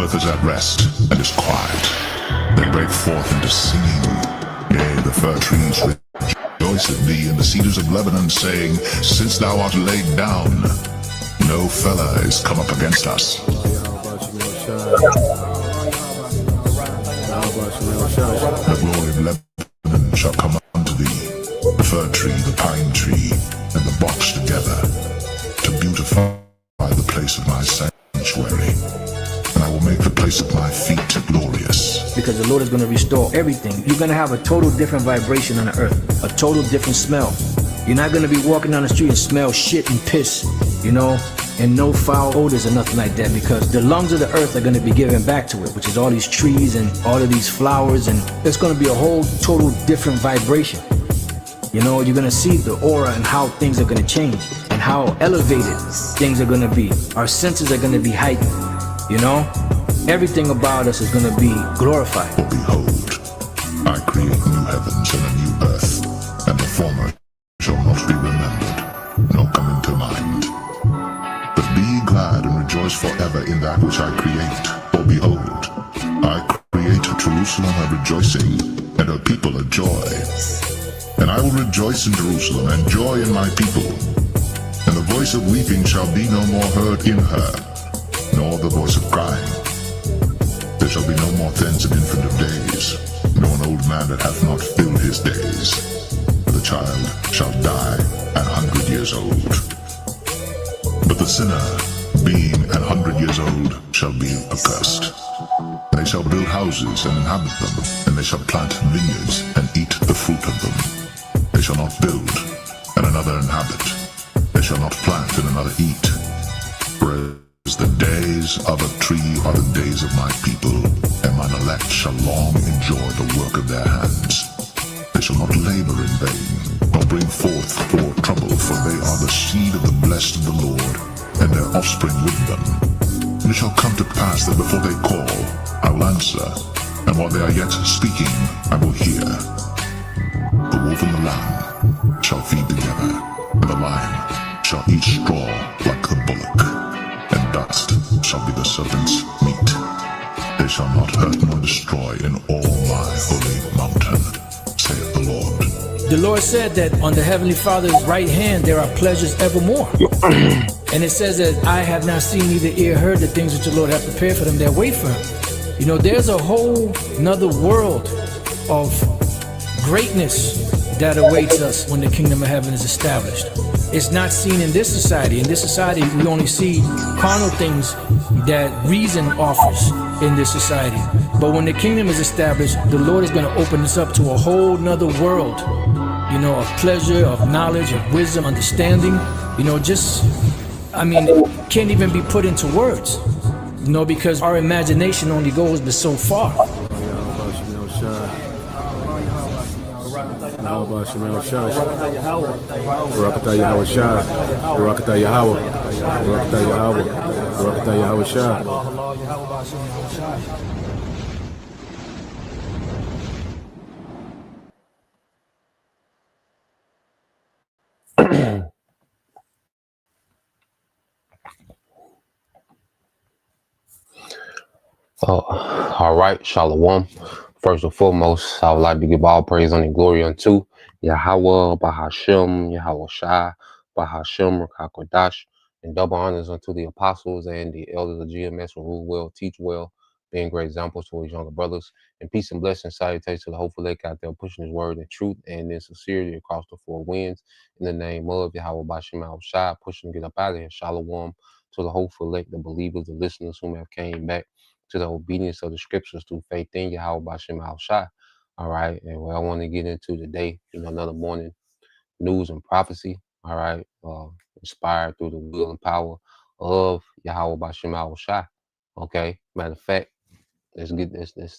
earth is at rest and is quiet, they break forth into singing. Yea, the fir trees rejoice at thee, and the cedars of Lebanon, saying, since thou art laid down, no fella is come up against us. The glory of Lebanon shall come unto thee, the fir tree, the pine tree, and the box together, to beautify the place of my sanctuary. And I will make the place of my feet glorious. Because the Lord is going to restore everything. You're going to have a total different vibration on the earth, a total different smell. You're not going to be walking down the street and smell shit and piss, and no foul odors or nothing like that, because the lungs of the earth are going to be given back to it, which is all these trees and all of these flowers, and it's going to be a whole total different vibration. You're going to see the aura and how things are going to change and how elevated things are going to be. Our senses are going to be heightened, Everything about us is going to be glorified. For behold, I create new heavens and a new earth, and the former shall not be remembered, nor come into mind. But be ye glad and rejoice forever in that which I create. For behold, I create Jerusalem a rejoicing, and her people a joy. And I will rejoice in Jerusalem, and joy in my people. And the voice of weeping shall be no more heard in her, nor the voice of crying. There shall be no more thence an infant of days, nor an old man that hath not filled his days. The child shall die 100 years old. But the sinner, being 100 years old, shall be accursed. And they shall build houses and inhabit them, and they shall plant vineyards and eat the fruit of them. They shall not build, and another inhabit. They shall not plant, and another eat. Whereas the days of a tree are the days of my people, and mine elect shall long enjoy the work of their hands. They shall not labor in vain, nor bring forth for trouble, for they are the seed of the blessed of the Lord, and their offspring with them. And it shall come to pass that before they call, I will answer, and while they are yet speaking, I will hear. The wolf and the lamb shall feed together, and the lion shall eat straw like the bullock, and dust shall be the serpent's meat. They shall not hurt nor destroy in all my holy mountain, saith the Lord. The Lord said that on the Heavenly Father's right hand there are pleasures evermore. And it says that I have not seen, neither ear heard the things that the Lord hath prepared for them that wait for him. There's a whole another world of greatness that awaits us when the kingdom of heaven is established. It's not seen in this society. In this society, we only see carnal things that reason offers in this society. But when the kingdom is established, the Lord is going to open us up to a whole nother world, of pleasure, of knowledge, of wisdom, understanding, can't even be put into words, because our imagination only goes but so far. All right, Shalom. First and foremost, I would like to give all praise and glory unto Yahweh, Bahashem, Yahweh Shai, Bahashem, Rakakodash, and double honors unto the apostles and the elders of GMS who rule well, teach well, being great examples to his younger brothers. And peace and blessings, salutations to the hopeful lake out there pushing his word and truth and in sincerity across the four winds. In the name of Yahweh Bahashem, Yahweh Shai, pushing to get up out of here. Shalom to the hopeful lake, the believers, the listeners whom have came back to the obedience of the scriptures through faith in Yahweh Bashem Al Shai. All right. And what I want to get into today, another morning news and prophecy. All right. Inspired through the will and power of Yahweh Bashem Al Shai. Okay. Matter of fact, let's get this. Let's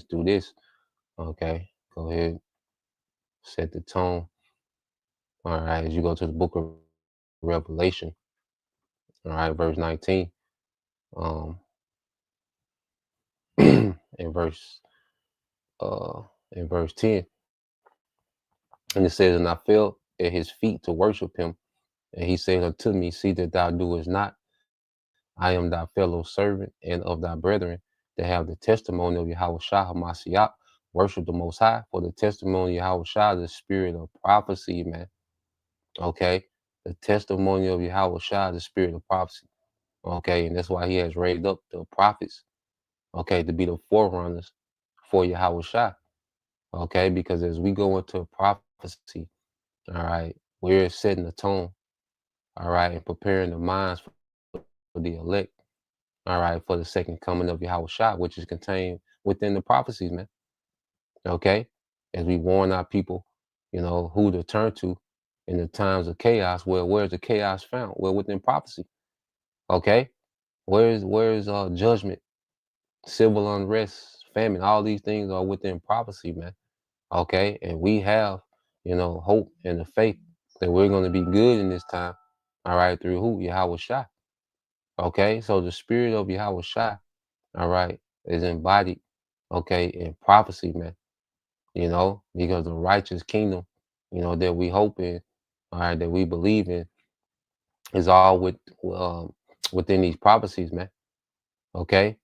do this. Okay. Go ahead. Set the tone. All right. As you go to the book of Revelation. All right. Verse 19. in verse 10, and it says, and I fell at his feet to worship him, and he said unto me, see that thou doest not I am thy fellow servant and of thy brethren that have the testimony of Yahweh Shah Hamashiach. Worship the Most High, for the testimony of Yahweh Shah, the spirit of prophecy, man. Okay? The testimony of Yahweh Shah, the spirit of prophecy. Okay? And that's why he has raised up the prophets, okay, to be the forerunners for Yahweh Shah. Okay? Because as we go into prophecy, all right, we're setting the tone, all right, and preparing the minds for the elect, all right, for the second coming of Yahweh Shah, which is contained within the prophecies, man. Okay? As we warn our people, who to turn to in the times of chaos. Well, where's the chaos found? Well, within prophecy. Okay? Where's judgment, civil unrest, famine, all these things are within prophecy, man. Okay? And we have, hope and the faith that we're going to be good in this time. All right, through who? Yahweh Shah. Okay, so the spirit of Yahweh Shah, all right, is embodied, okay, in prophecy, man. Because the righteous kingdom, that we hope in, all right, that we believe in, is all within these prophecies, man. Okay,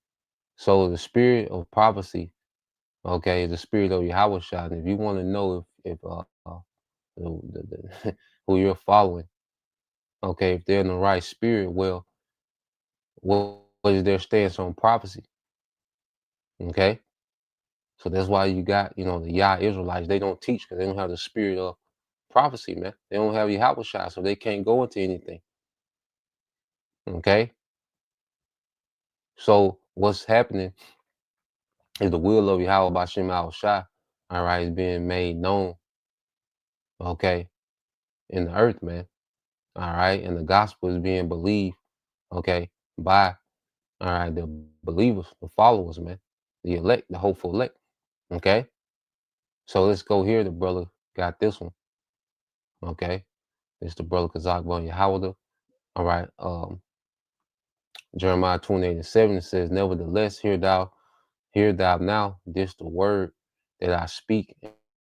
so the spirit of prophecy, okay, is the spirit of Yahweh Shah. And if you want to know if who you're following, okay, if they're in the right spirit, well, what is their stance on prophecy? Okay, so that's why you got, the Yah Israelites. They don't teach because they don't have the spirit of prophecy, man. They don't have Yahweh Shah, so they can't go into anything. Okay, so what's happening is the will of Yahweh Bashem Al Shah, all right, is being made known, okay, in the earth, man. All right, and the gospel is being believed, okay, by, all right, the believers, the followers, man, the elect, the hopeful elect. Okay, so let's go here. The brother got this one. Okay, it's the brother Kazak Bon Yahawada. All right, Jeremiah 28:7, it says, nevertheless, hear thou now this the word that I speak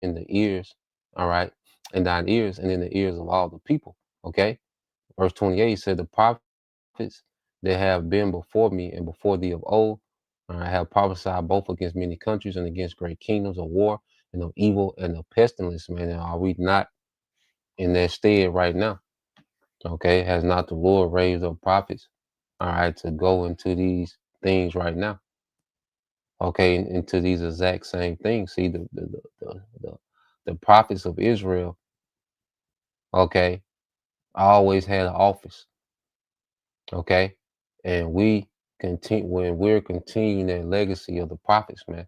in the ears, all right, in thine ears and in the ears of all the people. Okay, verse 28 said, the prophets that have been before me and before thee of old, I have prophesied both against many countries and against great kingdoms of war and of evil and of pestilence, man. And are we not in that stead right now? Okay, has not the Lord raised up prophets, all right, to go into these things right now? Okay, into these exact same things. See, the prophets of Israel, okay, always had an office. Okay, and we continue when we're continuing that legacy of the prophets, man,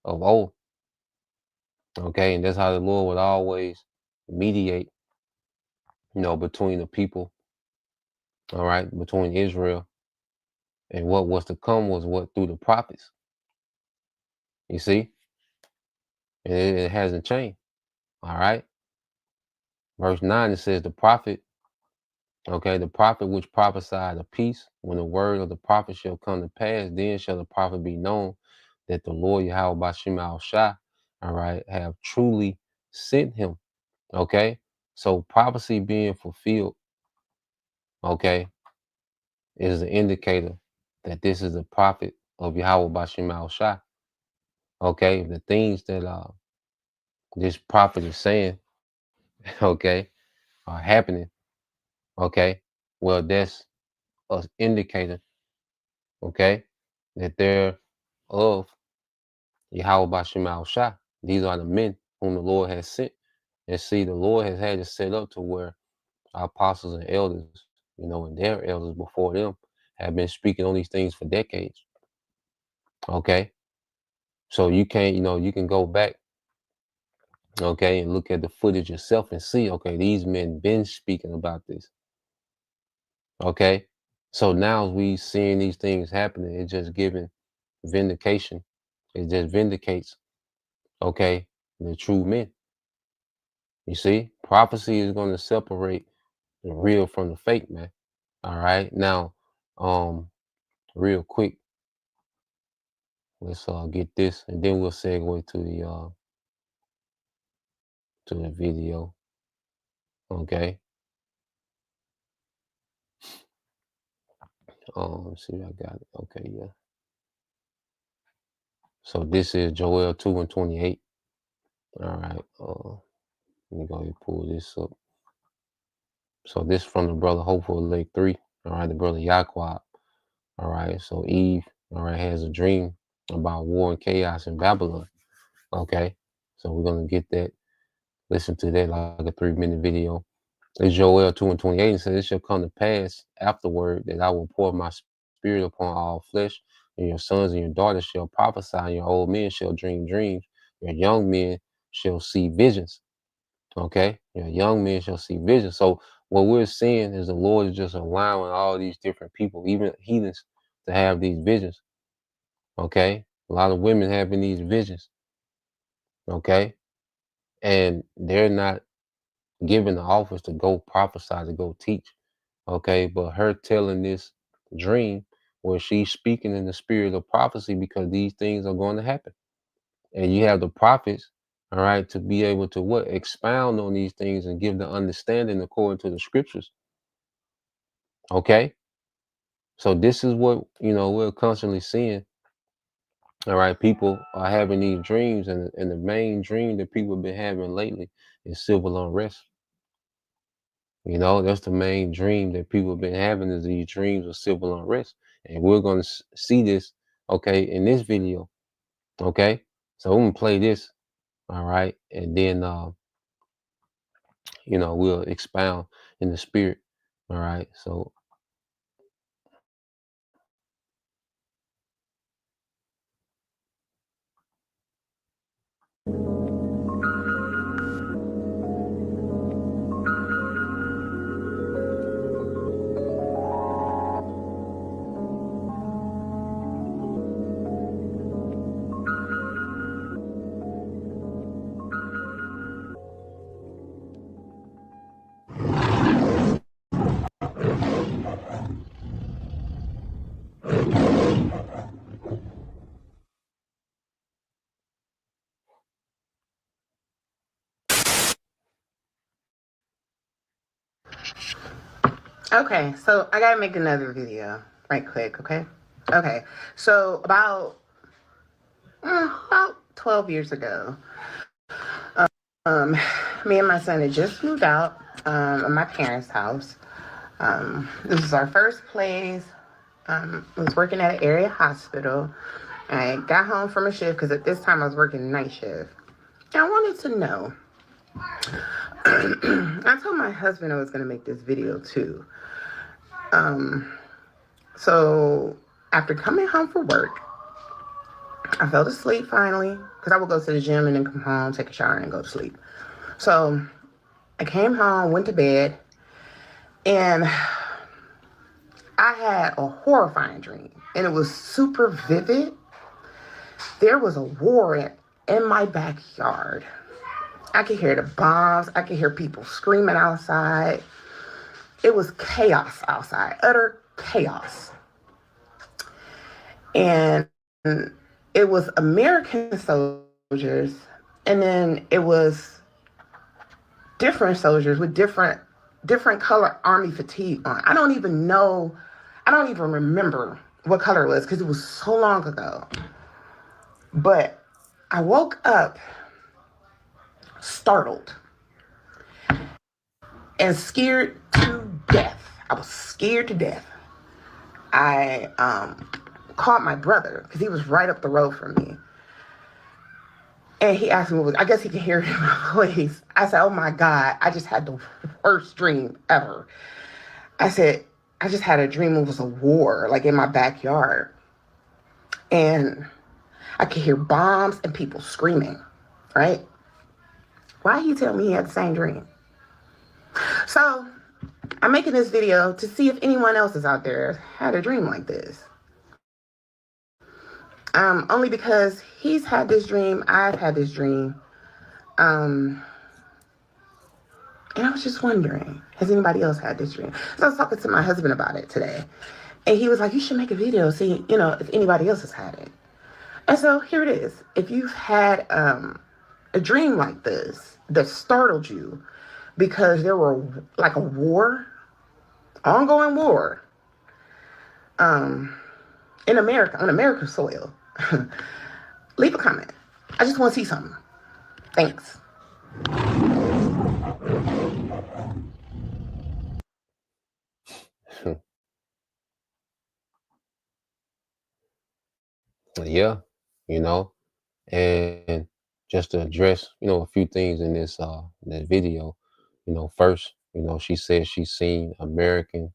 of old. Okay, and that's how the Lord would always mediate, between the people, all right, between Israel, and what was to come was what through the prophets. You see, and it hasn't changed. All right, verse 9, it says the prophet, okay, the prophet which prophesied of peace, when the word of the prophet shall come to pass, then shall the prophet be known that the Lord Yahweh Bashem Al Shah, all right, have truly sent him. Okay, so prophecy being fulfilled, okay, is an indicator that this is a prophet of Yahweh Bashem Al Shah. Okay, the things that this prophet is saying, okay, are happening. Okay, well, that's an indicator, okay, that they're of Yahweh Bashem Al Shah. These are the men whom the Lord has sent. And see, the Lord has had it set up to where our apostles and elders, and their elders before them have been speaking on these things for decades. Okay. So you can't, you can go back, okay, and look at the footage yourself and see, okay, these men been speaking about this. Okay. So now as we seeing these things happening, it's just giving vindication. It just vindicates, okay, the true men. You see, prophecy is going to separate the real from the fake, man. All right. Now, real quick, let's get this, and then we'll segue to the video. Okay. Let's see if I got it. Okay, yeah. So this is Joel 2:28. All right. Let me go ahead and pull this up. So this from the brother Hopeful Lake 3. All right, the brother Yaquab. All right. So Eve, all right, has a dream about war and chaos in Babylon. Okay. So we're gonna get that, listen to that like a 3-minute video. It's Joel 2:28, and says, "It shall come to pass afterward that I will pour my spirit upon all flesh, and your sons and your daughters shall prophesy, and your old men shall dream dreams, your young men shall see visions." Okay, your young men shall see visions. So what we're seeing is the Lord is just allowing all these different people, even heathens, to have these visions. Okay, a lot of women having these visions. Okay, and they're not given the office to go prophesy, to go teach. Okay, but her telling this dream where she's speaking in the spirit of prophecy because these things are going to happen. And you have the prophets, all right, to be able to what? Expound on these things and give the understanding according to the scriptures. Okay. So this is what, we're constantly seeing. All right, people are having these dreams, and the main dream that people have been having lately is civil unrest. That's the main dream that people have been having, is these dreams of civil unrest. And we're going to see this, okay, in this video. Okay. So I'm going to play this. All right. And then, we'll expound in the spirit. All right. So. Okay, so I gotta make another video right quick, okay? Okay, so about 12 years ago, me and my son had just moved out of my parents' house. This was our first place. I was working at an area hospital. I got home from a shift because at this time I was working night shift. And I wanted to know. I told my husband I was going to make this video too. So after coming home from work, I fell asleep finally because I would go to the gym and then come home, take a shower, and go to sleep. So I came home, went to bed, and I had a horrifying dream, and it was super vivid. There was a war in my backyard. I could hear the bombs. I could hear people screaming outside. It was chaos outside, utter chaos. And it was American soldiers, and then it was different soldiers with different color army fatigue on. I don't even remember what color it was because it was so long ago. But I woke up startled and scared to death. I was scared to death. I called my brother because he was right up the road from me. And he asked me, I guess he could hear it in my voice. I said, "Oh my God, I just had the worst dream ever." I said, "I just had a dream it was a war, like in my backyard. And I could hear bombs and people screaming," right? Why he tell me he had the same dream? So I'm making this video to see if anyone else is out there had a dream like this. Only because he's had this dream, I've had this dream. And I was just wondering, has anybody else had this dream? So I was talking to my husband about it today. And he was like, "You should make a video, see, if anybody else has had it." And so here it is. If you've had a dream like this that startled you because there were like a war, ongoing war, in America, on American soil, leave a comment. I just want to see something. Thanks. Yeah, you know, and just to address, a few things in this video, first, she said she's seen American,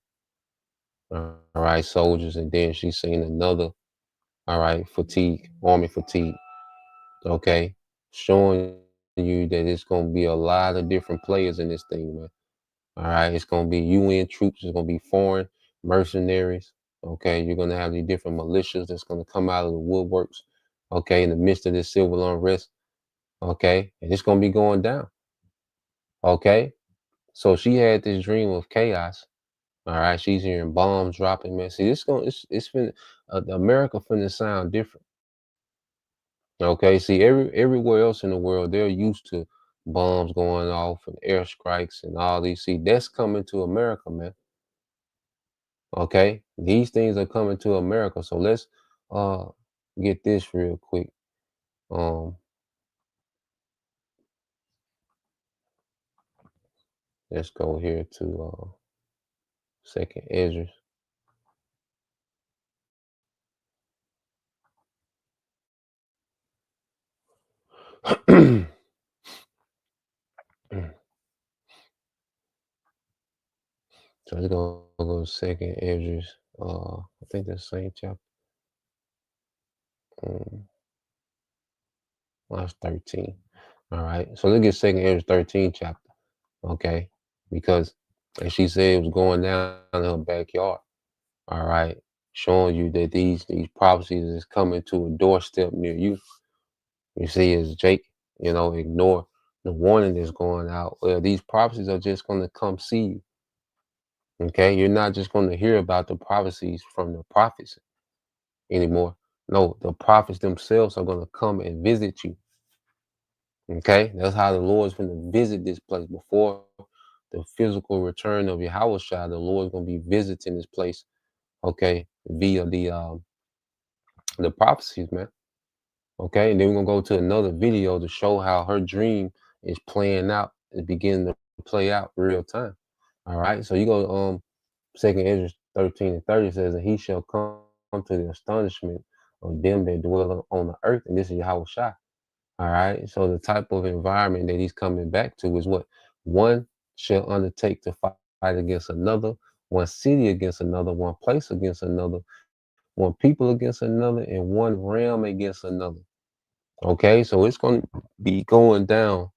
all right, soldiers, and then she's seen another, all right, fatigue, army fatigue, okay, showing you that it's gonna be a lot of different players in this thing, man. All right, it's gonna be UN troops, it's gonna be foreign mercenaries. Okay, you're gonna have these different militias that's gonna come out of the woodworks. Okay, in the midst of this civil unrest. Okay, and it's gonna be going down. Okay, so she had this dream of chaos. All right, she's hearing bombs dropping. Man, see, it's been America finna sound different. Okay, see, everywhere else in the world, they're used to bombs going off and airstrikes and all these. See, that's coming to America, man. Okay, these things are coming to America. So let's uh get this real quick. Um, let's go here to Second Esdras. So let's go to Second Esdras. I think the same chapter. That's 13. All right. So let's get Second Esdras 13 chapter. Okay, because as she said, it was going down in her backyard. All right, showing you that these prophecies is coming to a doorstep near you. You see, as Jake, ignore the warning that's going out. Well, these prophecies are just going to come see you. Okay, you're not just going to hear about the prophecies from the prophets anymore. No, the prophets themselves are going to come and visit you. Okay, that's how the Lord's going to visit this place before the physical return of Yahushua. The Lord's going to be visiting this place. Okay, via the prophecies, man. Okay, and then we're gonna go to another video to show how her dream is playing out, is beginning to play out real time. All right, so you go Second Esdras 13 and 30 says, and he shall come to the astonishment of them that dwell on the earth, and this is Yahushua. All right, so the type of environment that he's coming back to is what one shall undertake to fight against another, one city against another, one place against another, one people against another, and one realm against another. Okay, so it's going to be going down.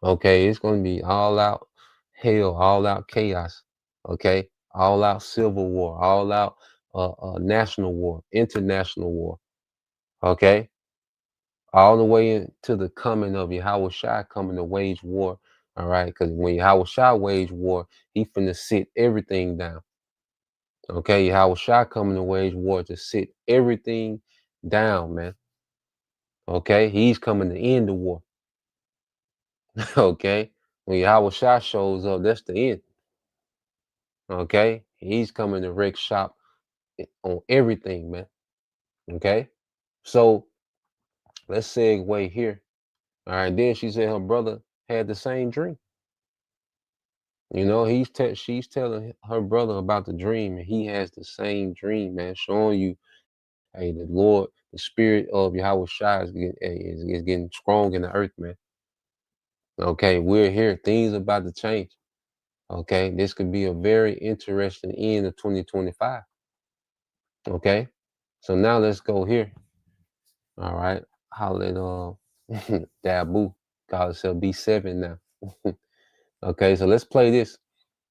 Okay, it's going to be all out hell, all out chaos. Okay, all out civil war, all out national war, international war. Okay, all the way into the coming of Yahweh Shai coming to wage war. All right, because when Yahweh Shai wage war, he finna sit everything down. Okay, Yahweh Shai coming to wage war to sit everything down, man. Okay, he's coming to end the war. Okay, when Yahweh Shai shows up, that's the end. Okay, he's coming to wreck shop on everything, man. Okay, so let's segue here. All right, then she said her brother had the same dream. She's telling her brother about the dream, and he has the same dream, man, showing you, hey, the Lord, the spirit of Yahweh Shai is getting strong in the earth, man. Okay, we're here. Things about to change. Okay, this could be a very interesting end of 2025. Okay, so now let's go here. All right, holla at Dabu, call herself B7 now. Okay, so let's play this.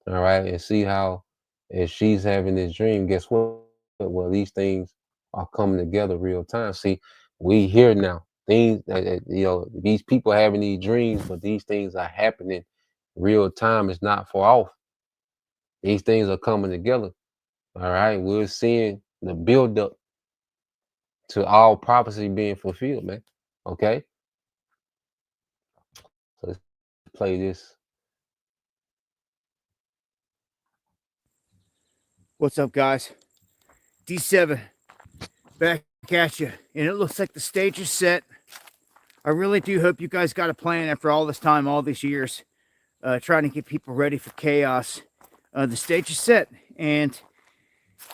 All right, and see how if she's having this dream, guess what? Well, these things are coming together real time. See, we here now. Things these people having these dreams, but these things are happening real time. It's not far off. These things are coming together. All right, we're seeing the buildup to all prophecy being fulfilled, man. Okay, so let's play this. What's up, guys? D7, back at you. And it looks like the stage is set. I really do hope you guys got a plan after all this time, all these years, trying to get people ready for chaos. The stage is set. And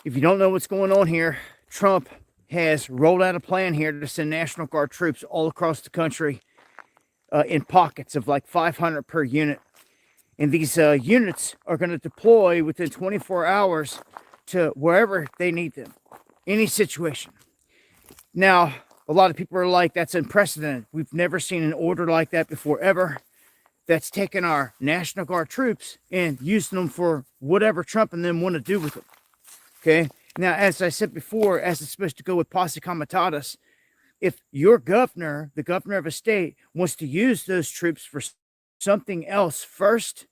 if you don't know what's going on here, Trump has rolled out a plan here to send National Guard troops all across the country in pockets of like 500 per unit. And these units are going to deploy within 24 hours to wherever they need them, any situation. Now, a lot of people are like, that's unprecedented. We've never seen an order like that before, ever. That's taken our National Guard troops and using them for whatever Trump and them want to do with them. Okay? Now, as I said before, as it's supposed to go with posse comitatus, if your governor, the governor of a state, wants to use those troops for something else first,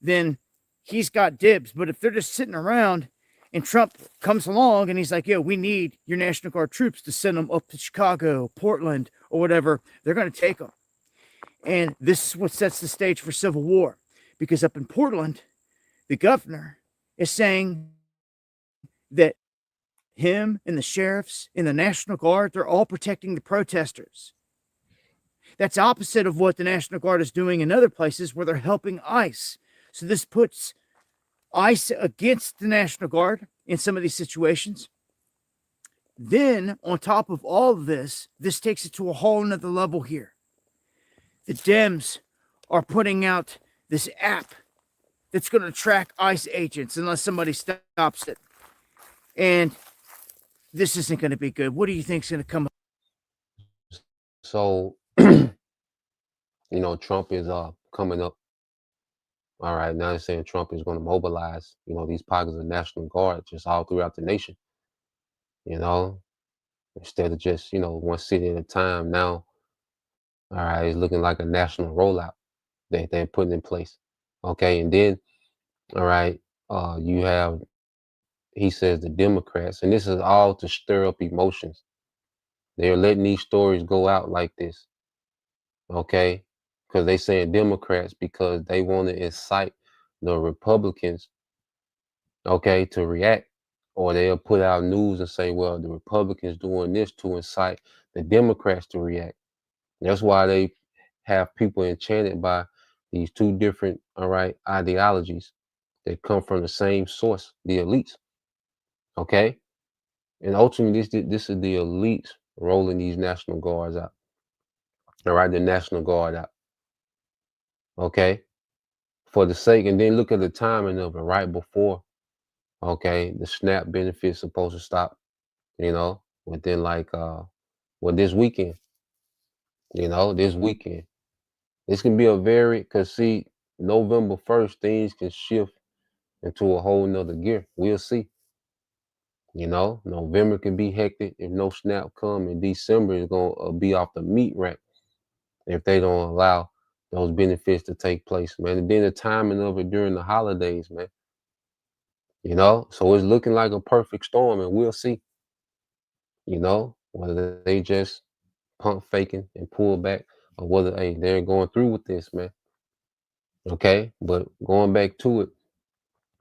then he's got dibs. But if they're just sitting around and Trump comes along and he's like, yo, we need your National Guard troops to send them up to Chicago, Portland, or whatever, they're going to take them. And this is what sets the stage for civil war. Because up in Portland, the governor is saying that him and the sheriffs and the National Guard, they're all protecting the protesters. That's opposite of what the National Guard is doing in other places where they're helping ICE. So this puts ICE against the National Guard in some of these situations. Then, on top of all of this, this takes it to a whole nother level here. The Dems are putting out this app that's going to track ICE agents unless somebody stops it. And this isn't going to be good. What do you think is going to come up? So, Trump is coming up. All right, now they're saying Trump is going to mobilize, these pockets of National Guard just all throughout the nation. Instead of just, one city at a time. Now, all right, it's looking like a national rollout that they're putting in place. Okay, and then, all right, you have, he says, the Democrats, and this is all to stir up emotions. They're letting these stories go out like this. Okay, because they saying Democrats because they want to incite the Republicans, okay, to react, or they'll put out news and say, well, the Republicans doing this to incite the Democrats to react. That's why they have people enchanted by these two different, all right, ideologies that come from the same source, the elites. Okay, and ultimately, this is the elites rolling these National Guards out. All right, the National Guard out. Okay, for the sake, and then look at the timing of it right before, okay, the SNAP benefits supposed to stop, within like, this weekend, this weekend. This can be a very, because see, November 1st, things can shift into a whole nother gear. We'll see. November can be hectic if no SNAP come, and December is going to be off the meat rack if they don't allow those benefits to take place, man. And then the timing of it during the holidays, man. So it's looking like a perfect storm, and we'll see, whether they just pump faking and pull back, or whether, hey, they're going through with this, man. Okay, but going back to it,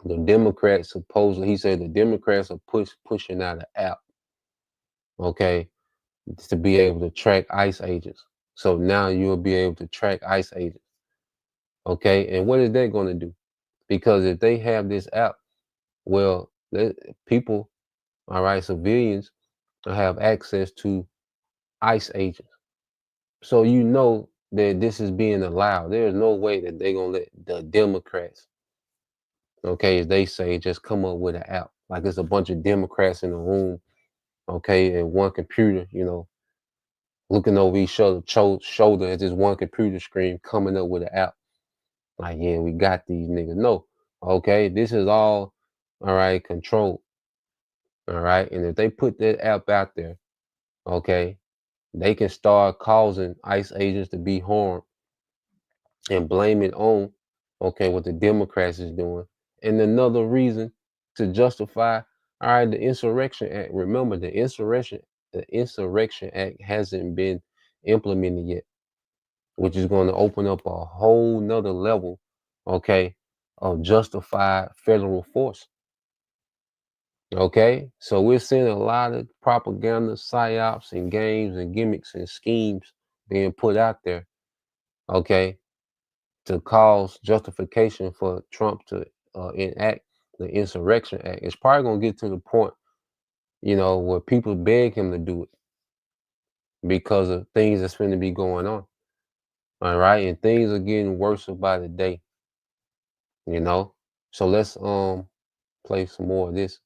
the Democrats supposedly, he said the Democrats are pushing out an app, okay, to be able to track ICE agents. So now you'll be able to track ICE agents. Okay, and what is that going to do? Because if they have this app, well, people, all right, civilians have access to ICE agents. So that this is being allowed. There's no way that they're going to let the Democrats, okay, as they say, just come up with an app. Like it's a bunch of Democrats in the room, okay, and one computer, looking over each other's shoulder at this one computer screen, coming up with an app. Like, yeah, we got these niggas. No, okay, this is all right, controlled. All right, and if they put that app out there, okay, they can start causing ICE agents to be harmed and blame it on, okay, what the Democrats is doing. And another reason to justify, all right, the Insurrection Act. Remember, the Insurrection Act hasn't been implemented yet, which is going to open up a whole nother level, okay, of justified federal force. Okay, so we're seeing a lot of propaganda, psyops, and games and gimmicks and schemes being put out there. Okay, to cause justification for Trump to enact the Insurrection Act. It's probably gonna get to the point, where people beg him to do it because of things that's going to be going on. All right, and things are getting worse by the day. So let's play some more of this.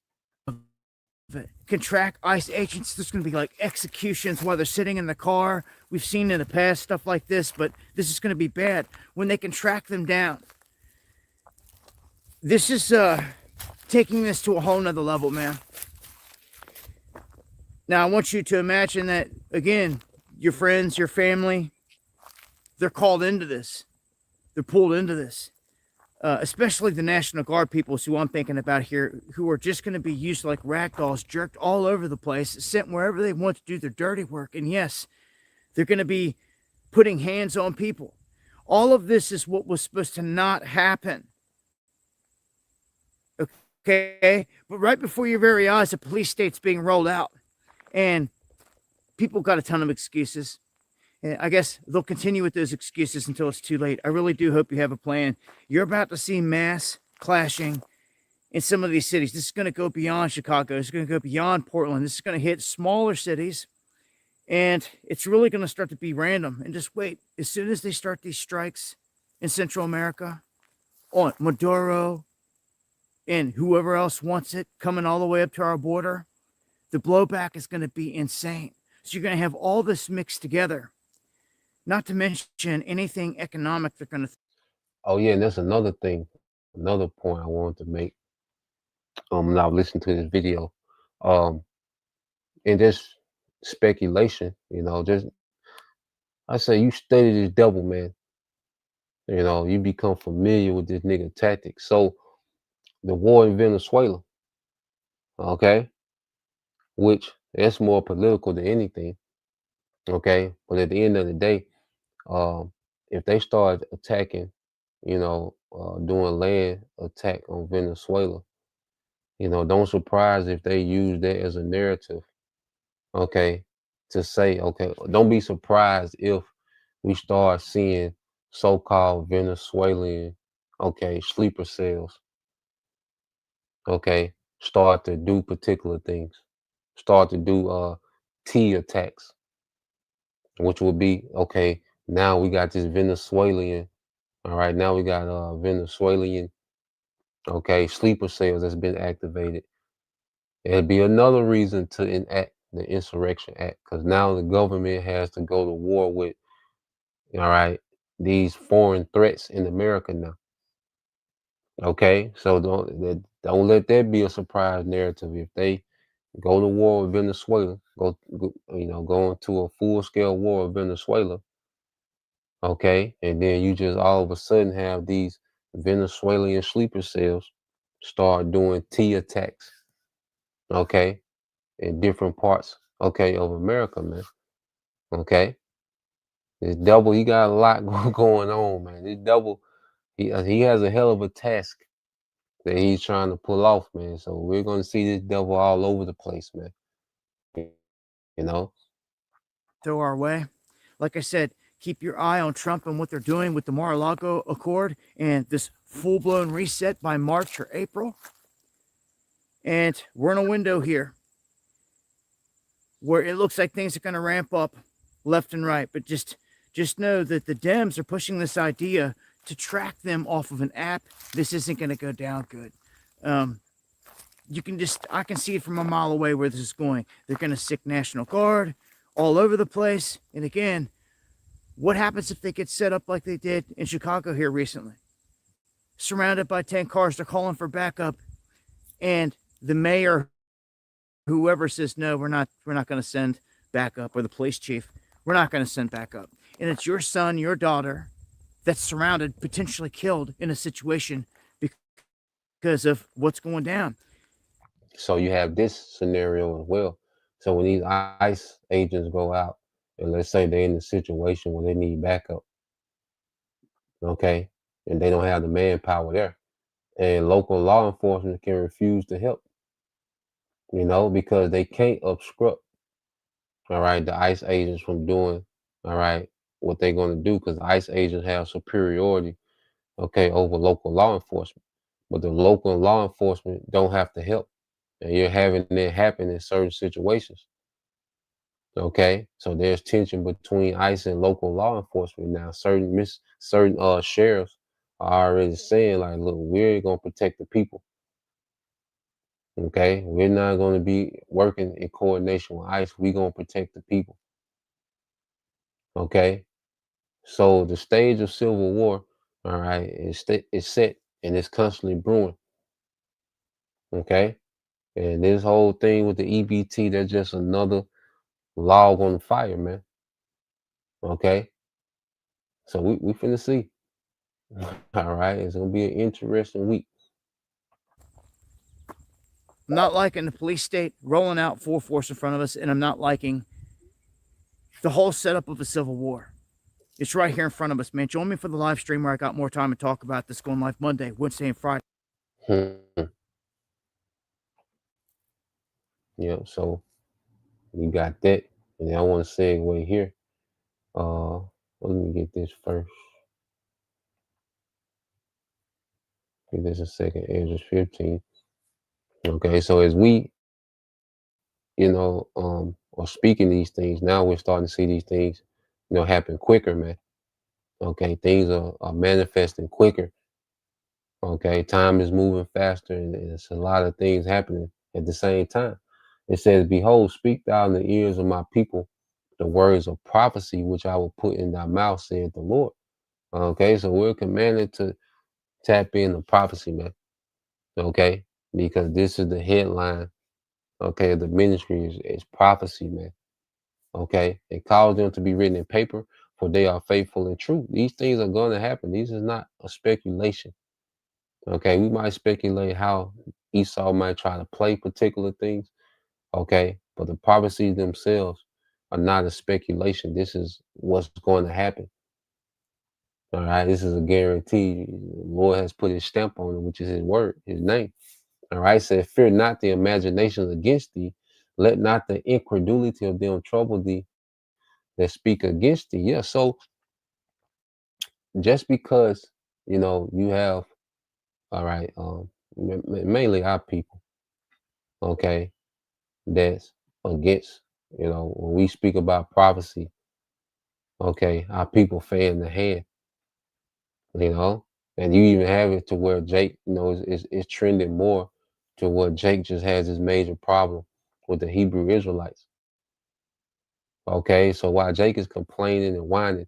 Can track ICE agents. There's going to be like executions while they're sitting in the car. We've seen in the past stuff like this, but this is going to be bad when they can track them down. This is taking this to a whole nother level, man. Now I want you to imagine that, again, your friends, your family, they're called into this. They're pulled into this. Especially the National Guard people who I'm thinking about here, who are just going to be used like rag dolls, jerked all over the place, sent wherever they want to do their dirty work. And yes, they're going to be putting hands on people. All of this is what was supposed to not happen. Okay? But right before your very eyes, a police state's being rolled out. And people got a ton of excuses. And I guess they'll continue with those excuses until it's too late. I really do hope you have a plan. You're about to see mass clashing in some of these cities. This is going to go beyond Chicago. It's going to go beyond Portland. This is going to hit smaller cities. And it's really going to start to be random. And just wait. As soon as they start these strikes in Central America, on Maduro and whoever else wants it, coming all the way up to our border, the blowback is going to be insane. So you're going to have all this mixed together. Not to mention anything economic they're going to. Oh yeah, and that's another thing, another point I wanted to make. When I listened to this video, and just speculation, just I say you study this devil, man. You become familiar with this nigga tactics. So the war in Venezuela, okay, which that's more political than anything, okay. But at the end of the day, if they start attacking, doing land attack on Venezuela, don't surprise if they use that as a narrative, okay, to say, okay, don't be surprised if we start seeing so-called Venezuelan, okay, sleeper cells, okay, start to do particular things, start to do T attacks, which would be, okay, now we got this Venezuelan, all right, now we got Venezuelan, okay, sleeper cells that's been activated. It'd be another reason to enact the Insurrection Act, because now the government has to go to war with, all right, these foreign threats in America now. Okay, so don't let that be a surprise narrative. If they go to war with Venezuela, go into a full scale war with Venezuela, okay, and then you just all of a sudden have these Venezuelan sleeper cells start doing T attacks, okay, in different parts, okay, of America, man. Okay, this devil, he got a lot going on, man. This devil, he has a hell of a task that he's trying to pull off, man. So we're gonna see this devil all over the place, man. You know. Throw our way. Like I said, keep your eye on Trump and what they're doing with the Mar-a-Lago Accord and this full-blown reset by March or April. And we're in a window here where it looks like things are going to ramp up left and right. But just know that the Dems are pushing this idea to track them off of an app. This isn't going to go down good. I can see it from a mile away where this is going. They're going to stick National Guard all over the place. And again, what happens if they get set up like they did in Chicago here recently? Surrounded by 10 cars, they're calling for backup. And the mayor, whoever says, no, we're not going to send backup, or the police chief, we're not going to send backup. And it's your son, your daughter that's surrounded, potentially killed in a situation because of what's going down. So you have this scenario as well. So when these ICE agents go out, and let's say they're in a situation where they need backup, okay, and they don't have the manpower there, and local law enforcement can refuse to help. you know, because they can't obstruct, all right, the ICE agents from doing, all right, what they're going to do, because ICE agents have superiority, okay, over local law enforcement. But the local law enforcement don't have to help. And you're having it happen in certain situations. Okay, so there's tension between ICE and local law enforcement now. Certain sheriffs are already saying, like, look, we're gonna protect the people. Okay, we're not gonna be working in coordination with ICE. We're gonna protect the people. Okay, so the stage of civil war, all right, is set and it's constantly brewing. Okay, and this whole thing with the EBT, that's just another log on the fire, man. Okay, so we finna see. All right, it's gonna be an interesting week. I'm not liking the police state rolling out full force in front of us, and I'm not liking the whole setup of a civil war. It's right here in front of us, man. Join me for the live stream where I got more time to talk about this, going live Monday, Wednesday, and Friday. Yep. So we got that, and then I want to segue here. Let me get this first. Give this a second. Ezra 15. Okay, so as we, are speaking these things, now we're starting to see these things, happen quicker, man. Okay, things are manifesting quicker. Okay, time is moving faster, and it's a lot of things happening at the same time. It says, "Behold, speak thou in the ears of my people the words of prophecy, which I will put in thy mouth," saith the Lord. Okay, so we're commanded to tap into prophecy, man. Okay, because this is the headline. Okay, the ministry is prophecy, man. Okay, it calls them to be written in paper, for they are faithful and true. These things are going to happen. This is not a speculation. Okay, we might speculate how Esau might try to play particular things. Okay, but the prophecies themselves are not a speculation. This is what's going to happen. All right, this is a guarantee. The Lord has put his stamp on it, which is his word, his name. All right, said, "Fear not the imaginations against thee, let not the incredulity of them trouble thee that speak against thee." Yeah, so just because you have, all right, mainly our people, okay, that's against, when we speak about prophecy, okay, our people fan the hand, and you even have it to where Jake, is trending more to where Jake just has this major problem with the Hebrew Israelites. Okay, so while Jake is complaining and whining,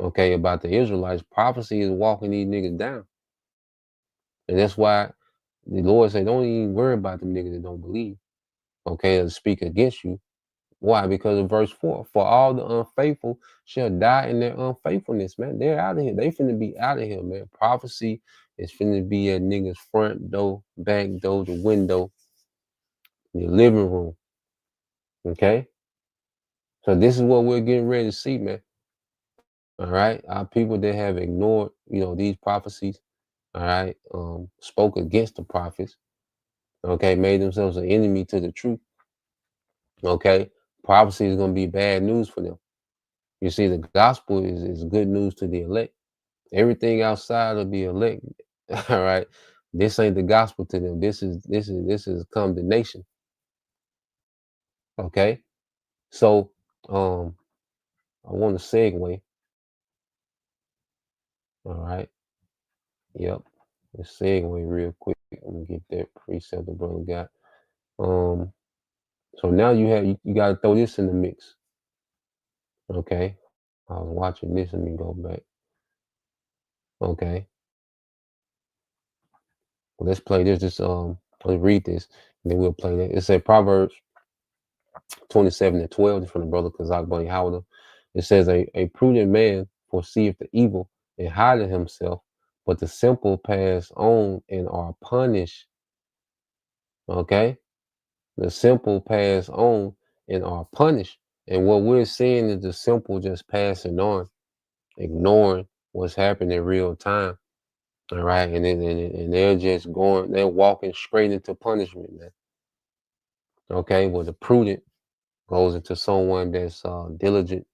okay, about the Israelites, prophecy is walking these niggas down. And that's why the Lord said, don't even worry about them niggas that don't believe, okay, to speak against you. Why? Because of verse 4, for all the unfaithful shall die in their unfaithfulness, man. They're out of here. They finna be out of here, man. Prophecy is finna be at niggas' front door, back door, the window, your living room. Okay? So this is what we're getting ready to see, man. All right. Our people that have ignored, these prophecies, all right, spoke against the prophets, okay, made themselves an enemy to the truth. Okay. Prophecy is gonna be bad news for them. You see, the gospel is good news to the elect. Everything outside of the elect, all right, this ain't the gospel to them. This is condemnation. Okay. So I want to segue. All right. Yep. Let's segue real quick. Let me get that precept the brother got. So now you got to throw this in the mix. Okay. I was watching this. Let me go back. Okay. Well, let's play this. Let's read this, and then we'll play that. It said Proverbs 27:12 from the brother Kazak Bunny Howder. It says, a prudent man foreseeth the evil and hideth himself, but the simple pass on and are punished. Okay. The simple pass on and are punished. And what we're seeing is the simple just passing on, ignoring what's happening in real time. All right. And they're just they're walking straight into punishment, man. Okay, well, the prudent goes into someone that's diligent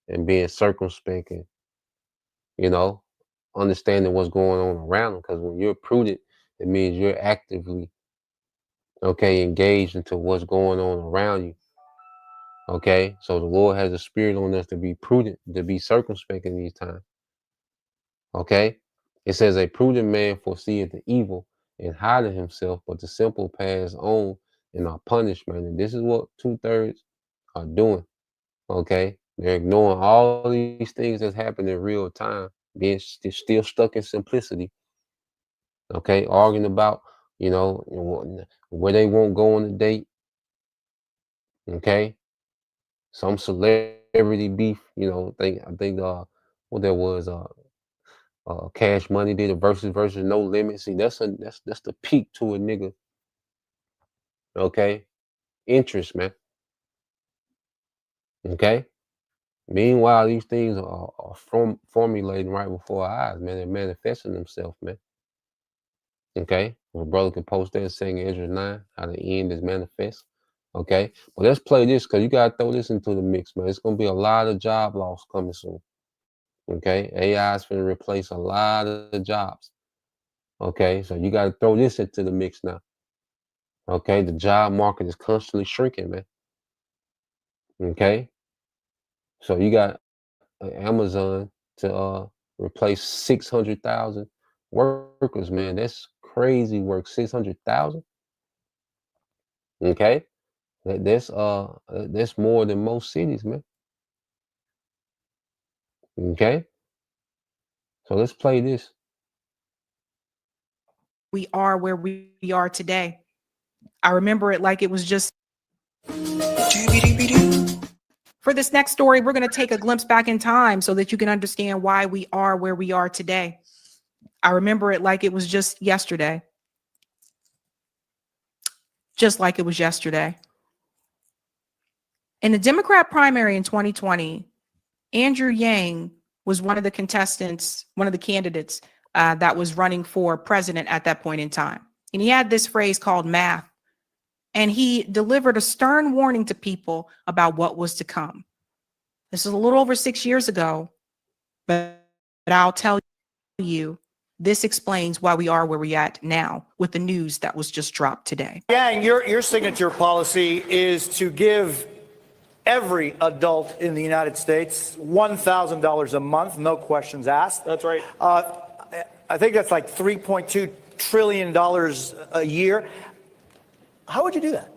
and being circumspect and, you know, understanding what's going on around them. Because when you're prudent, it means you're actively, okay, engaged into what's going on around you. Okay, so the Lord has a spirit on us to be prudent, to be circumspect in these times. Okay, it says a prudent man foreseeth the evil and hideth himself, but the simple pass on and are punished, man. And this is what 2/3 are doing. Okay, they're ignoring all these things that's happening in real time, being still stuck in simplicity. Okay, arguing about, you know, where they won't go on a date. Okay, some celebrity beef. You know, I think what there was Cash Money did a versus No Limit. See, that's the peak to a nigga. Okay, interest, man. Okay. Meanwhile, these things are formulating right before our eyes, man. They're manifesting themselves, man. Okay, my brother can post that saying Ezra 9, how the end is manifest. Okay, but let's play this because you gotta throw this into the mix, man. It's gonna be a lot of job loss coming soon. Okay, AI is gonna replace a lot of the jobs. Okay, so you gotta throw this into the mix now. Okay, the job market is constantly shrinking, man. Okay, so you got Amazon to replace 600,000 workers, man. That's crazy work. 600,000. Okay, that's more than most cities, man. Okay, so let's play this. We are where we are today. I remember it like it was just. For this next story, we're going to take a glimpse back in time so that you can understand why we are where we are today. I remember it like it was just yesterday. Just like it was yesterday. In the Democrat primary in 2020, Andrew Yang was one of the contestants, one of the candidates that was running for president at that point in time. And he had this phrase called math. And he delivered a stern warning to people about what was to come. This is a little over 6 years ago, but I'll tell you, this explains why we are where we're at now with the news that was just dropped today. Yang, your signature policy is to give every adult in the United States $1,000 a month, no questions asked. That's right. I think that's like $3.2 trillion a year. How would you do that?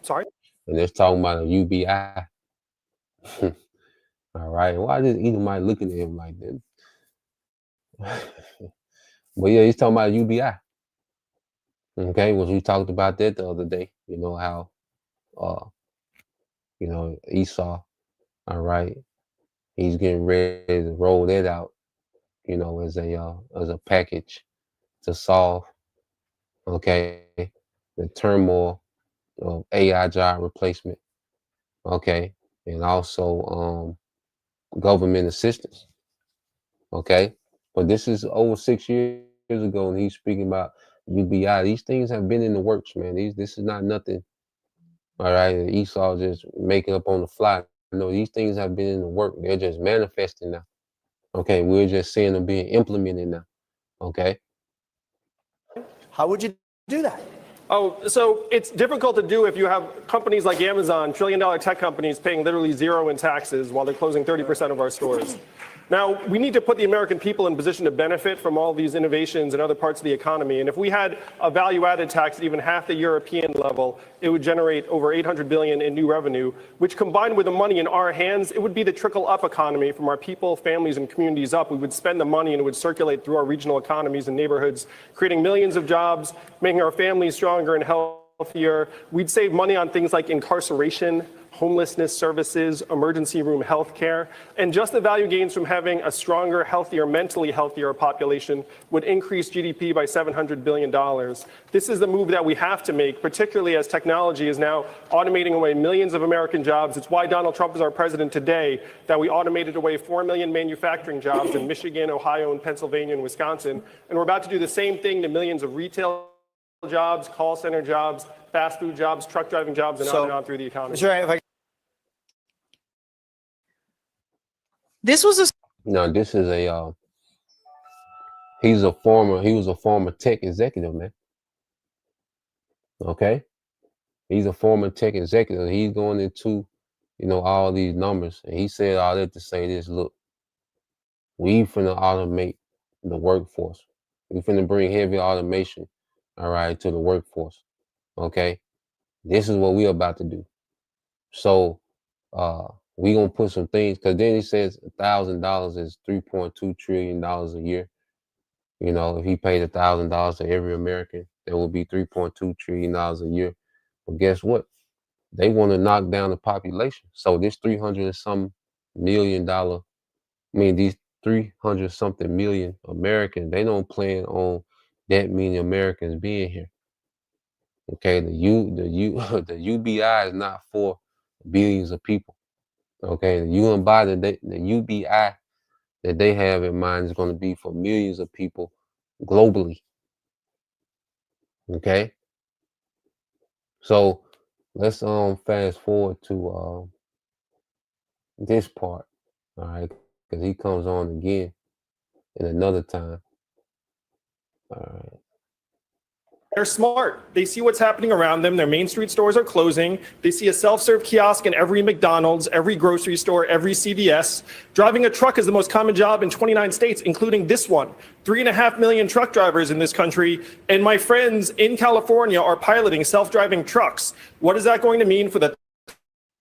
Sorry? And it's talking about a UBI. All right. Why is Edomite looking at him like that? But yeah, he's talking about UBI. Okay, well, we talked about that the other day. You know how, you know, Esau. All right, he's getting ready to roll that out. You know, as a package to solve. Okay, the turmoil of AI job replacement. Okay, and also government assistance. Okay, but this is over 6 years ago, and he's speaking about UBI. These things have been in the works, man. This is not nothing. All right, Esau just making up on the fly. No, these things have been in the work. They're just manifesting now. Okay, we're just seeing them being implemented now. Okay. How would you do that? Oh, so it's difficult to do if you have companies like Amazon, trillion-dollar tech companies paying literally zero in taxes while they're closing 30% of our stores. Now, we need to put the American people in position to benefit from all these innovations in other parts of the economy. And if we had a value-added tax at even half the European level, it would generate over $800 billion in new revenue, which combined with the money in our hands, it would be the trickle-up economy from our people, families, and communities up. We would spend the money and it would circulate through our regional economies and neighborhoods, creating millions of jobs, making our families stronger and healthier. We'd save money on things like incarceration, homelessness services, emergency room health care, and just the value gains from having a stronger, healthier, mentally healthier population would increase GDP by $700 billion. This is the move that we have to make, particularly as technology is now automating away millions of American jobs. It's why Donald Trump is our president today, that we automated away 4 million manufacturing jobs in Michigan, Ohio, and Pennsylvania, and Wisconsin. And we're about to do the same thing to millions of retail jobs, call center jobs, fast food jobs, truck driving jobs, and on through the economy. Mr. Yang, if I This was a No, this is a he was a former tech executive, man. Okay? He's a former tech executive. He's going into, all these numbers. And he said all that to say this, look, we finna automate the workforce. We finna bring heavy automation, all right, to the workforce. Okay? This is what we're about to do. So we gonna put some things, because then he says $1,000 is $3.2 trillion a year. If he paid $1,000 to every American, that would be $3.2 trillion a year. But guess what? They want to knock down the population. So this $300 something million Americans, they don't plan on that many Americans being here. Okay, the UBI is not for billions of people. Okay, the UBI that they have in mind is going to be for millions of people globally. Okay, so let's fast forward to this part, all right, because he comes on again in another time. All right. They're smart. They see what's happening around them. Their Main Street stores are closing. They see a self-serve kiosk in every McDonald's, every grocery store, every CVS. Driving a truck is the most common job in 29 states, including this one. 3.5 million truck drivers in this country. And my friends in California are piloting self-driving trucks. What is that going to mean for the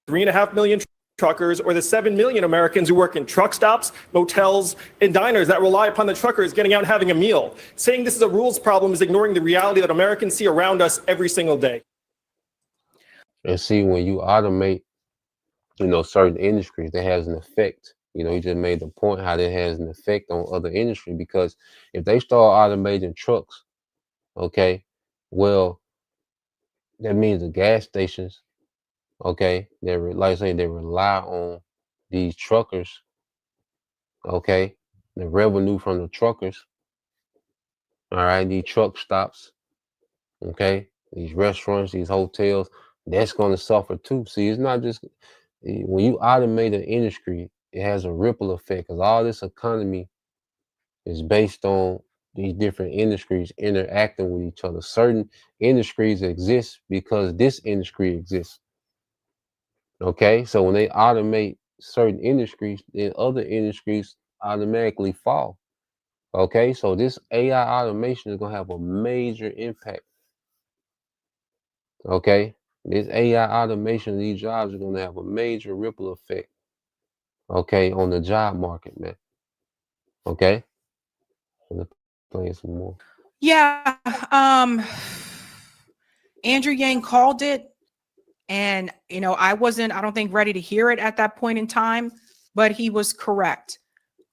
3.5 million truckers or the 7 million Americans who work in truck stops, motels, and diners that rely upon the truckers getting out and having a meal? Saying this is a rules problem is ignoring the reality that Americans see around us every single day. And see, when you automate, certain industries, that has an effect. You just made the point how that has an effect on other industries, because if they start automating trucks, okay, well, that means the gas stations, okay, they rely on these truckers, okay, the revenue from the truckers, all right, these truck stops, okay, these restaurants, these hotels, that's going to suffer too. See, it's not just when you automate an industry, it has a ripple effect, because all this economy is based on these different industries interacting with each other. Certain industries exist because this industry exists. Okay, so when they automate certain industries, then other industries automatically fall. Okay, so this AI automation is going to have a major impact. Okay, this AI automation of these jobs are going to have a major ripple effect, okay, on the job market, man. Okay, let's play some more. Yeah. Andrew Yang called it. And, I don't think ready to hear it at that point in time, but he was correct.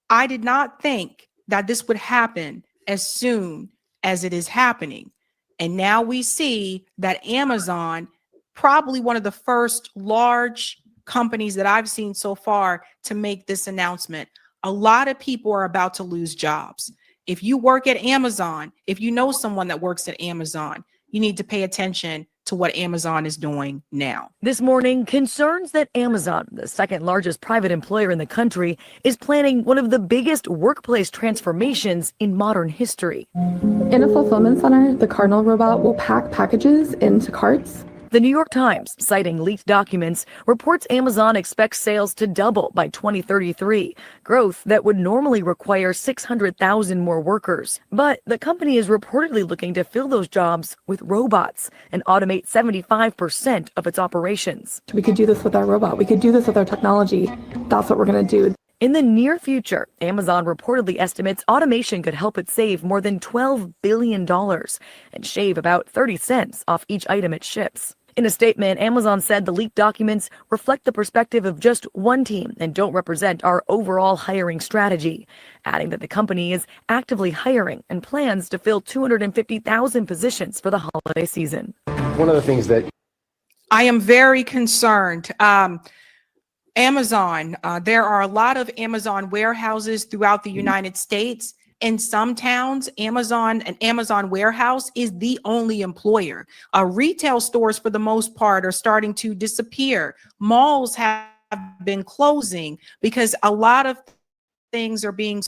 I did not think that this would happen as soon as it is happening. And now we see that Amazon, probably one of the first large companies that I've seen so far to make this announcement. A lot of people are about to lose jobs. If you work at Amazon, if you know someone that works at Amazon, you need to pay attention to what Amazon is doing now. This morning, concerns that Amazon, the second largest private employer in the country, is planning one of the biggest workplace transformations in modern history. In a fulfillment center, the Cardinal robot will pack packages into carts. The New York Times, citing leaked documents, reports Amazon expects sales to double by 2033, growth that would normally require 600,000 more workers. But the company is reportedly looking to fill those jobs with robots and automate 75% of its operations. We could do this with our robot. We could do this with our technology. That's what we're going to do. In the near future, Amazon reportedly estimates automation could help it save more than $12 billion and shave about 30 cents off each item it ships. In a statement, Amazon said the leaked documents reflect the perspective of just one team and don't represent our overall hiring strategy, adding that the company is actively hiring and plans to fill 250,000 positions for the holiday season. One of the things that I am very concerned. Amazon, there are a lot of Amazon warehouses throughout the United States. In some towns, an Amazon warehouse is the only employer. Retail stores, for the most part, are starting to disappear. Malls have been closing because a lot of things are being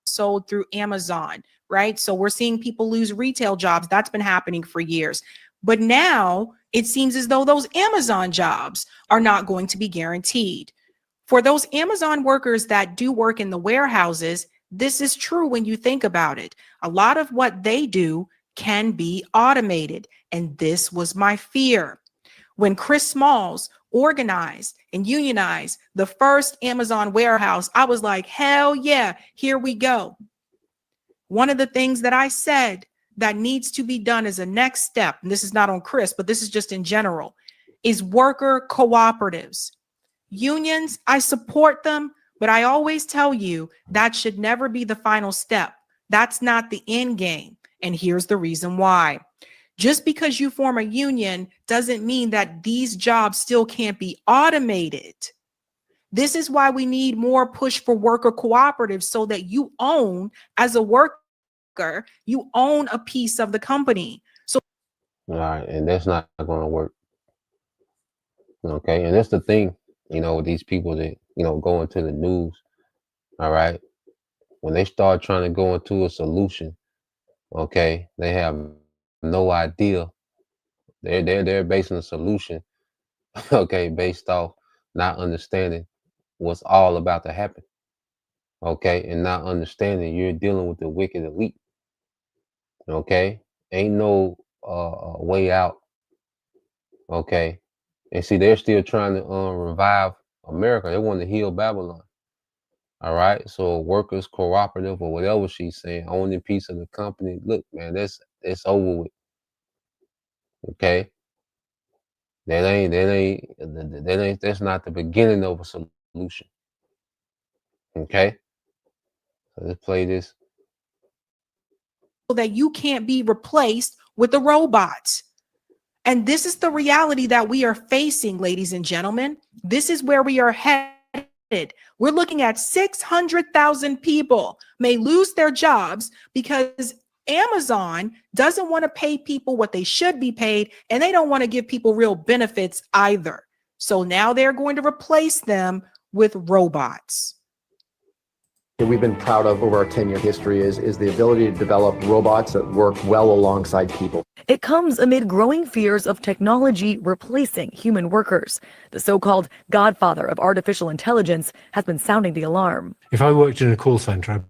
sold through Amazon, right? So we're seeing people lose retail jobs. That's been happening for years. But now it seems as though those Amazon jobs are not going to be guaranteed. For those Amazon workers that do work in the warehouses, this is true when you think about it. A lot of what they do can be automated. And this was my fear. When Chris Smalls organized and unionized the first Amazon warehouse, I was like, hell yeah, here we go. One of the things that I said that needs to be done as a next step, and this is not on Chris, but this is just in general, is worker cooperatives. Unions, I support them, but I always tell you that should never be the final step. That's not the end game. And here's the reason why. Just because you form a union doesn't mean that these jobs still can't be automated. This is why we need more push for worker cooperatives, so that you own, as a worker, you own a piece of the company. So, All right, and that's not going to work. Okay, and that's the thing, with these people that, go into the news. All right, when they start trying to go into a solution, okay, they have no idea. They're basing a solution, okay, based off not understanding what's all about to happen, okay, and not understanding you're dealing with the wicked elite, okay. Ain't no way out, okay. And see, they're still trying to revive America. They want to heal Babylon. All right, so workers cooperative or whatever she's saying, owning a piece of the company. Look, man, it's over with. Okay, that's not the beginning of a solution. Okay, so let's play this. that you can't be replaced with the robots. And this is the reality that we are facing, ladies and gentlemen. This is where we are headed. We're looking at 600,000 people may lose their jobs because Amazon doesn't want to pay people what they should be paid, and they don't want to give people real benefits either. So now they're going to replace them with robots. What we've been proud of over our 10-year history is the ability to develop robots that work well alongside people. It comes amid growing fears of technology replacing human workers. The so-called godfather of artificial intelligence has been sounding the alarm. If I worked in a call center, I'd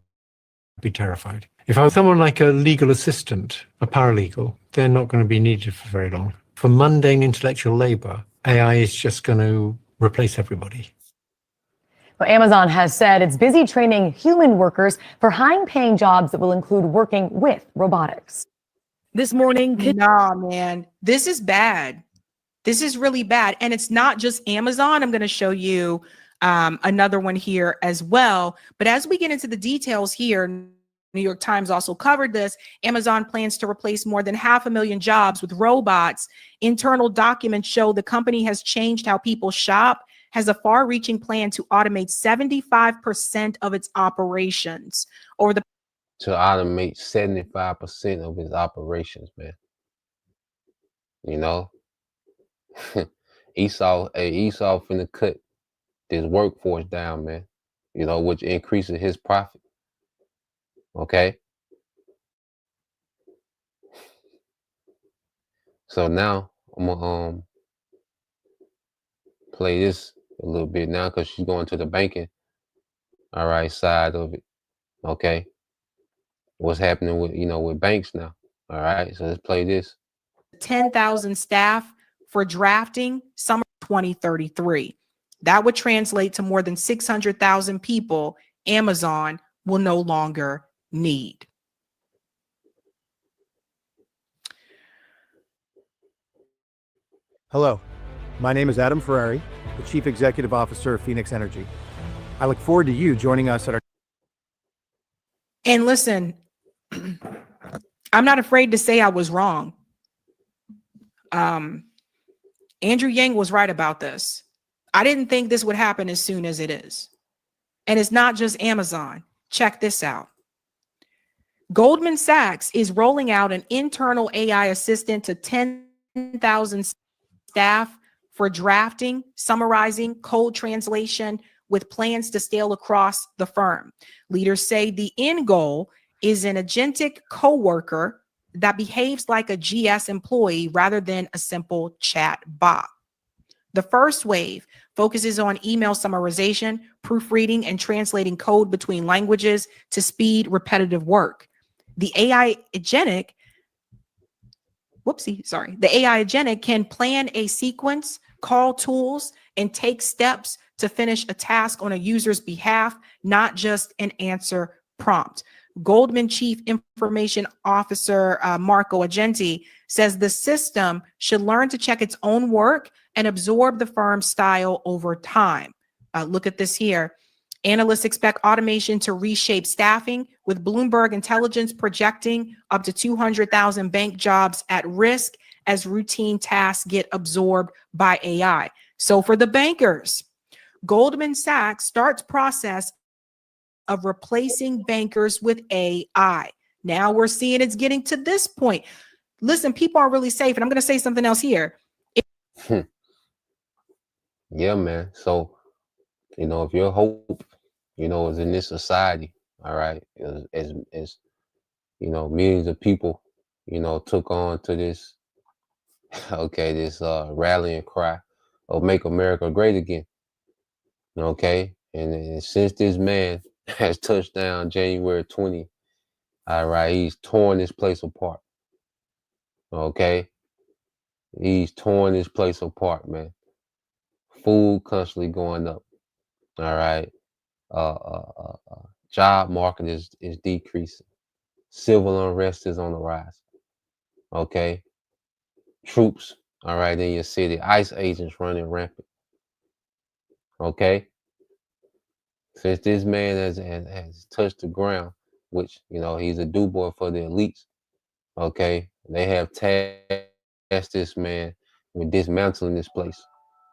be terrified. If I was someone like a legal assistant, a paralegal, they're not going to be needed for very long. For mundane intellectual labor, AI is just going to replace everybody. Well, Amazon has said it's busy training human workers for high-paying jobs that will include working with robotics. This morning, nah, man, this is bad. This is really bad. And it's not just Amazon. I'm going to show you another one here as well. But as we get into the details here, New York Times also covered this. Amazon plans to replace more than 500,000 jobs with robots. Internal documents show the company has changed how people shop, has a far-reaching plan to automate 75% of its operations over the to automate 75% of his operations, man. Esau finna cut his workforce down, man. Which increases his profit. Okay. So now I'm gonna play this a little bit now because she's going to the banking, all right, side of it. Okay. What's happening with with banks now. All right. So let's play this. 10,000 staff for drafting summer 2033. That would translate to more than 600,000 people Amazon will no longer need. Hello, my name is Adam Ferrari, the Chief Executive Officer of Phoenix Energy. I look forward to you joining us at our... And listen, I'm not afraid to say I was wrong. Andrew Yang was right about this. I didn't think this would happen as soon as it is. And it's not just Amazon. Check this out. Goldman Sachs is rolling out an internal AI assistant to 10,000 staff for drafting, summarizing, code translation, with plans to scale across the firm. Leaders say the end goal is an agentic coworker that behaves like a GS employee rather than a simple chat bot. The first wave focuses on email summarization, proofreading, and translating code between languages to speed repetitive work. The AI agentic can plan a sequence, call tools, and take steps to finish a task on a user's behalf, not just an answer prompt. Goldman Chief Information Officer Marco Agenti says the system should learn to check its own work and absorb the firm's style over time. Look at this here. Analysts expect automation to reshape staffing, with Bloomberg Intelligence projecting up to 200,000 bank jobs at risk as routine tasks get absorbed by AI. So for the bankers, Goldman Sachs starts process of replacing bankers with AI. Now we're seeing it's getting to this point. Listen, people are really safe. And I'm going to say something else here. Yeah, man. So, if your hope, is in this society, all right, as millions of people, took on to this, this rallying cry of make America great again. Okay. And since this man has touched down January 20, all right, he's torn this place apart. Okay. He's torn this place apart, man. Food constantly going up. All right. Job market is decreasing. Civil unrest is on the rise. Okay. Troops, all right, in your city. ICE agents running rampant. Okay. Since this man has touched the ground, which, he's a do-boy for the elites. Okay. They have tasked this man with dismantling this place.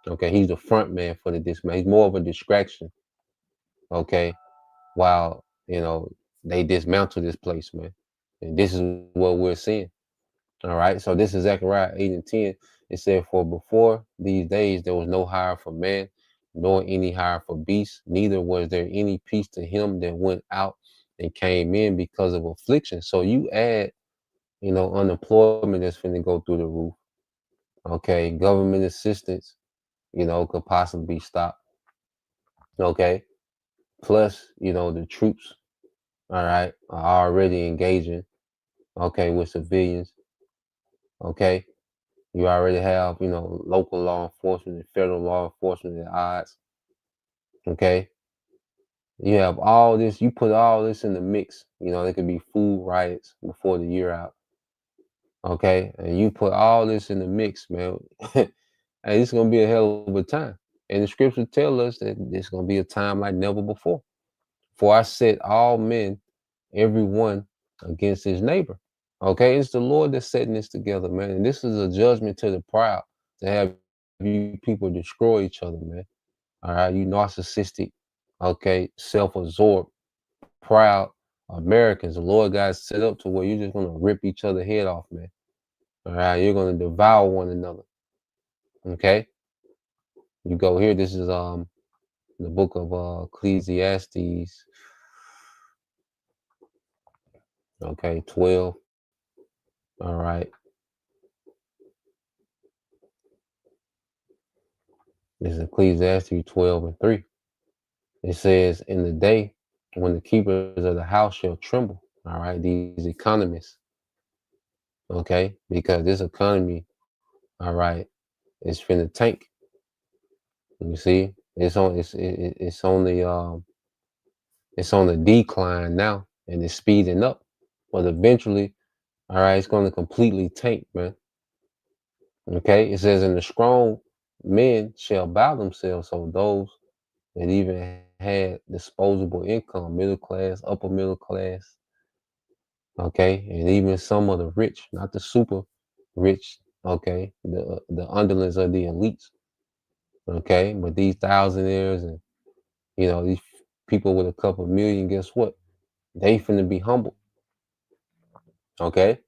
Okay. He's the front man for the dismantle. He's more of a distraction. Okay. While, they dismantle this place, man. And this is what we're seeing. All right. So this is Zechariah 8 and 10. It said, for before these days, there was no hire for man, nor any hire for beast. Neither was there any peace to him that went out and came in because of affliction. So you add, unemployment that's finna go through the roof. Okay. Government assistance, could possibly be stopped. Okay. Plus, the troops, all right, are already engaging, okay, with civilians. Okay. You already have, local law enforcement and federal law enforcement at odds. Okay. You have all this, you put all this in the mix. There could be food riots before the year out. Okay. And you put all this in the mix, man. And it's going to be a hell of a time. And the scriptures tell us that it's going to be a time like never before. For I set all men, everyone against his neighbor. Okay, it's the Lord that's setting this together, man. And this is a judgment to the proud to have you people destroy each other, man. All right, you narcissistic, okay, self-absorbed, proud Americans. The Lord God set up to where you're just gonna rip each other head off, man. All right, you're gonna devour one another. Okay, you go here. This is the book of Ecclesiastes. Okay, 12. All right. This is Ecclesiastes 12 and 3. It says, in the day when the keepers of the house shall tremble, all right, these economists, okay, because this economy, all right, is finna tank. You see, it's on the decline now, and it's speeding up, but eventually, all right, it's going to completely tank, man. Okay, it says, and the strong men shall bow themselves. So those that even had disposable income, middle class, upper middle class, okay, and even some of the rich, not the super rich, okay, the underlings of the elites, okay, but these thousandaires and these people with a couple million, guess what? They finna be humbled. Okay.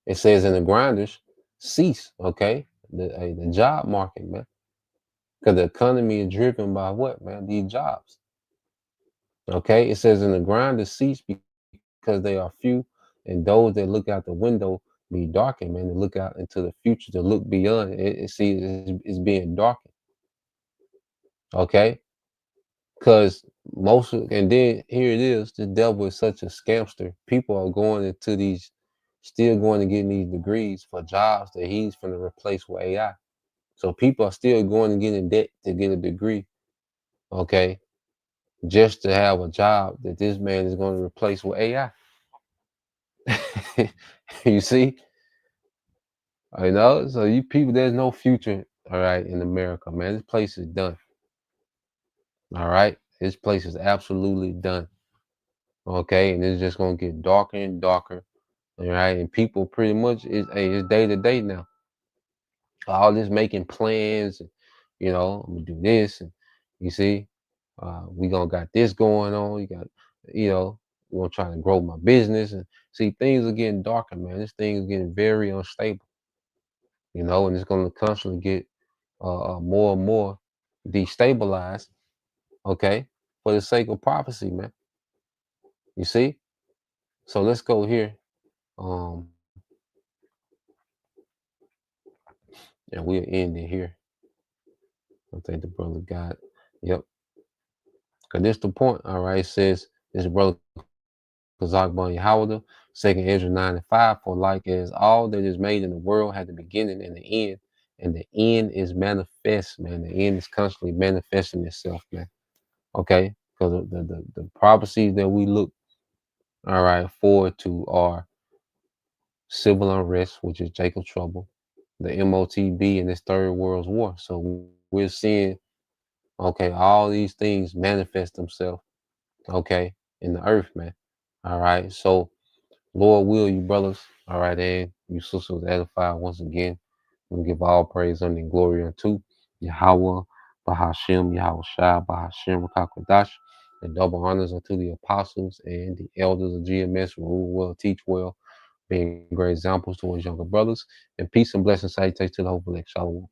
It says in the grinders cease. Okay. The job market, man. Because the economy is driven by what, man? These jobs. Okay. It says in the grinders cease because they are few, and those that look out the window be darkened, man. To look out into the future, to look beyond it, it's being darkened. Okay. Because and then here it is, the devil is such a scamster. People are going into still going to get these degrees for jobs that he's going to replace with AI. So people are still going to get in debt to get a degree, okay, just to have a job that this man is going to replace with AI. You see? I know. So you people, there's no future, all right, in America, man. This place is done. All right. This place is absolutely done. Okay. And it's just gonna get darker and darker. All right. And people pretty much it's day to day now. All this making plans, and, I'm gonna do this, and you see, we gonna got this going on. You got, we're gonna try to grow my business, and see, things are getting darker, man. This thing is getting very unstable, and it's gonna constantly get more and more destabilized, okay, for the sake of prophecy, man. You see? So let's go here. And we'll end it here. I think the brother got, yep. Because this the point, all right? It says, this brother Kazak Bun Yahawada, 2nd Ezra 9:5, for like as all that is made in the world had the beginning and the end, and the end is manifest, man. The end is constantly manifesting itself, man. Okay? Because the prophecies that we look, all right, forward to are civil unrest, which is Jacob's trouble, the MOTB, and this Third World War. So we're seeing, okay, all these things manifest themselves, okay, in the earth, man. All right. So, Lord will, you brothers, all right, and you sisters edified once again. We give all praise and glory unto Yahweh, Bahashim, Yahweh Shai, Bahashim, Rakakwadash, and double honors unto the apostles and the elders of GMS who rule well, teach well, being great examples towards younger brothers. And peace and blessings, salutations to the whole elect. Shalom.